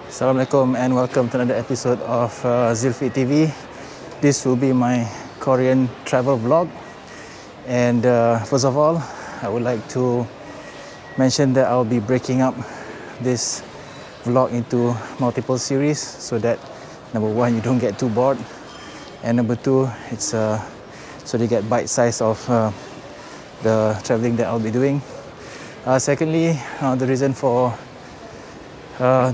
Assalamualaikum and welcome to another episode of Zulfi TV. This will be my Korean travel vlog. And first of all, I would like to mention that I'll be breaking up this vlog into multiple series so that number one, you don't get too bored, and number two, it's so you get bite size of the traveling that I'll be doing. Secondly, the reason for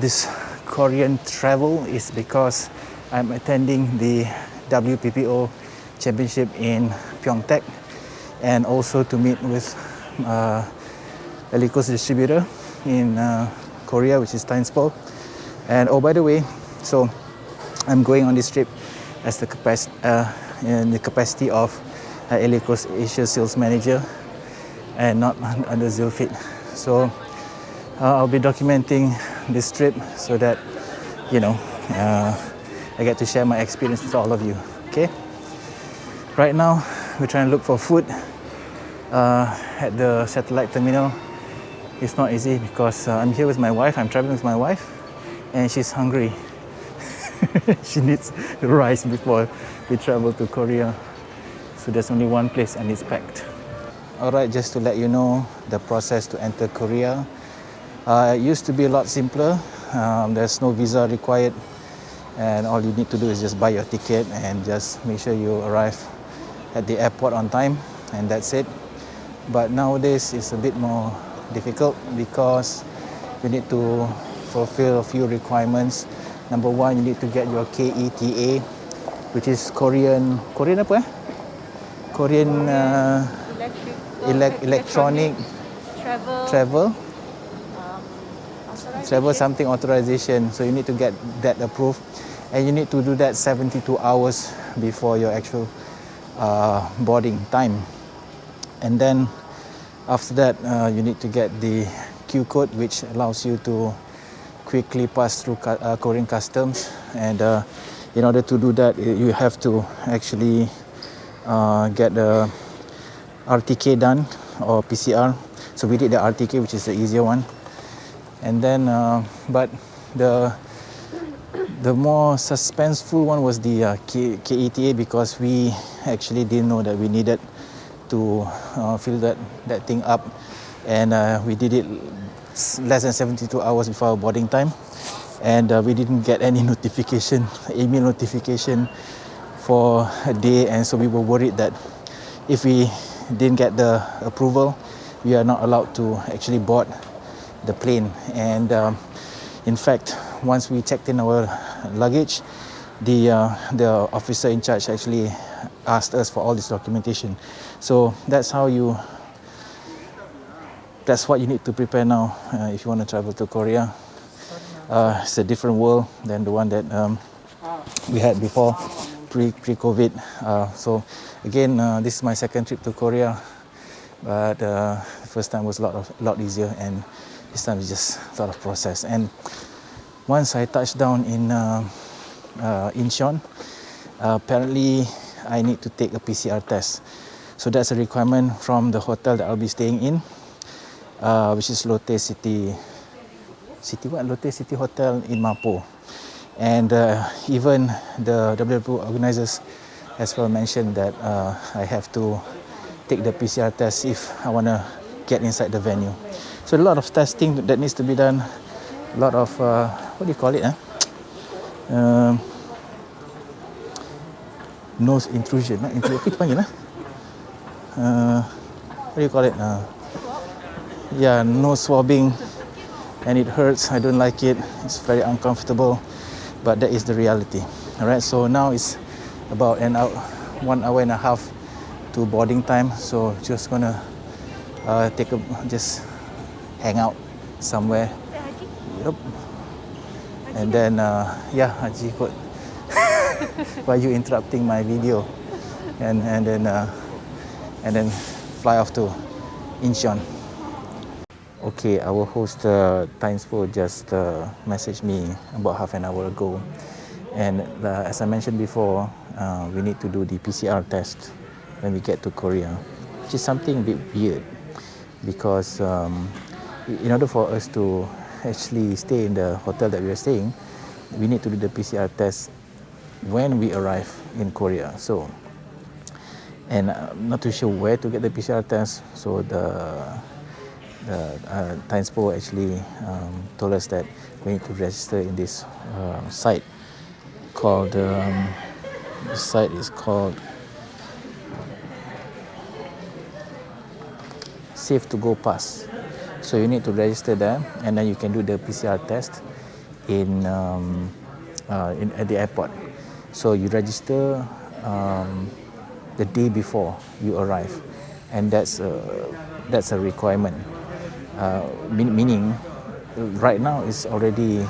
this Korean travel is because I'm attending the WPPO Championship in Pyeongtaek, and also to meet with Elico's distributor in Korea, which is Tainspo. And oh, by the way, so I'm going on this trip as in the capacity of Elico's Asia sales manager and not under Zulfit. So I'll be documenting this trip so that I get to share my experience with all of you. Okay. Right now, we're trying to look for food at the satellite terminal. It's not easy because I'm here with my wife. I'm traveling with my wife, and she's hungry. She needs rice before we travel to Korea. So there's only one place, and it's packed. Alright, just to let you know the process to enter Korea. It used to be a lot simpler. There's no visa required, and all you need to do is just buy your ticket and just make sure you arrive at the airport on time, and that's it. But nowadays it's a bit more difficult because you need to fulfill a few requirements. Number one, you need to get your KETA, which is Korean apa? Korean electronic travel something authorization. So you need to get that approved, and you need to do that 72 hours before your actual boarding time. And then after that, you need to get the Q code, which allows you to quickly pass through Korean customs. And in order to do that, you have to actually get the RTK done, or PCR. So we did the RTK, which is the easier one. And then, but the more suspenseful one was the KETA, because we actually didn't know that we needed to fill that thing up, and we did it less than 72 hours before our boarding time, and we didn't get any email notification for a day, and so we were worried that if we didn't get the approval, we are not allowed to actually board the plane. And in fact, once we checked in our luggage, the officer in charge actually asked us for all this documentation. So that's what you need to prepare now if you want to travel to Korea. It's a different world than the one that we had before, pre-COVID. So again, this is my second trip to Korea, but the first time was a lot easier, and this time it's just a lot of process. And once I touched down in Incheon, apparently I need to take a PCR test. So that's a requirement from the hotel that I'll be staying in, which is Lotte City Hotel in Mapo. And even the WPO organizers as well mentioned that I have to take the PCR test if I want to get inside the venue. So a lot of testing that needs to be done. A lot of what do you call it? Nose intrusion. Apa itu panggil? What do you call it? Yeah, nose swabbing, and it hurts. I don't like it. It's very uncomfortable, but that is the reality. All right. So now it's about 1 hour and a half to boarding time. So just gonna just hang out somewhere. Yep. And then Haji kot. Why are you interrupting my video? And then fly off to Incheon. Okay, our host Tainspo just messaged me about half an hour ago, and as I mentioned before, we need to do the PCR test when we get to Korea, which is something a bit weird because in order for us to actually stay in the hotel that we are staying, we need to do the PCR test when we arrive in Korea. So, and I'm not too sure where to get the PCR test. So the Tinespo actually told us that we need to register in this site called, the site is called Safe to Go Pass. So you need to register there, and then you can do the PCR test at the airport. So you register the day before you arrive, and that's a requirement. Meaning, right now it's already,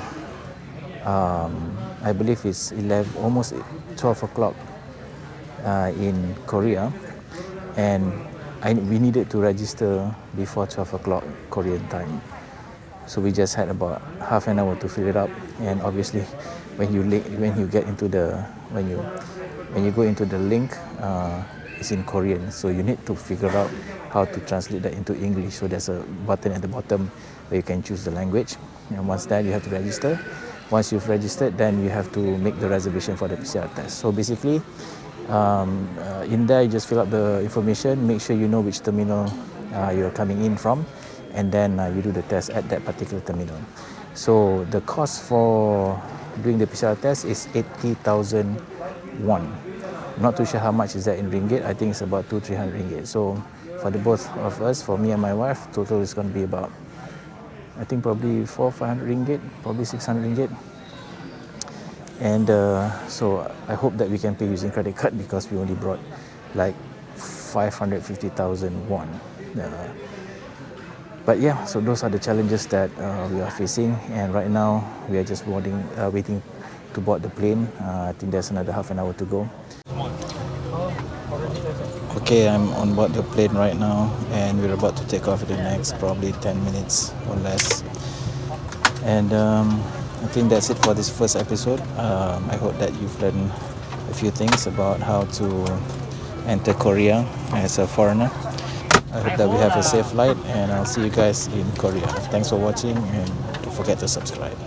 I believe it's almost 12 o'clock in Korea, and we needed to register before 12 o'clock Korean time. So we just had about half an hour to fill it up, and obviously when you go into the link, it's in Korean, so you need to figure out how to translate that into English. So there's a button at the bottom where you can choose the language, and once that, you have to register. Once you've registered, then you have to make the reservation for the PCR test. So basically, in there you just fill up the information, make sure you know which terminal you're coming in from, and then you do the test at that particular terminal. So the cost for doing the PCR test is 80,000 won. I'm not too sure how much is that in ringgit. I think it's about 200-300 ringgit. So for the both of us, for me and my wife, total is going to be about, I think probably 400-500 ringgit, probably 600 ringgit. And so I hope that we can pay using credit card, because we only brought like 550,000 won. But yeah, so those are the challenges that we are facing, and right now we are just waiting to board the plane. I think there's another half an hour to go. Okay, I'm on board the plane right now, and we're about to take off in the next probably 10 minutes or less. And I think that's it for this first episode. I hope that you've learned a few things about how to enter Korea as a foreigner. I hope that we have a safe flight, and I'll see you guys in Korea. Thanks for watching, and don't forget to subscribe.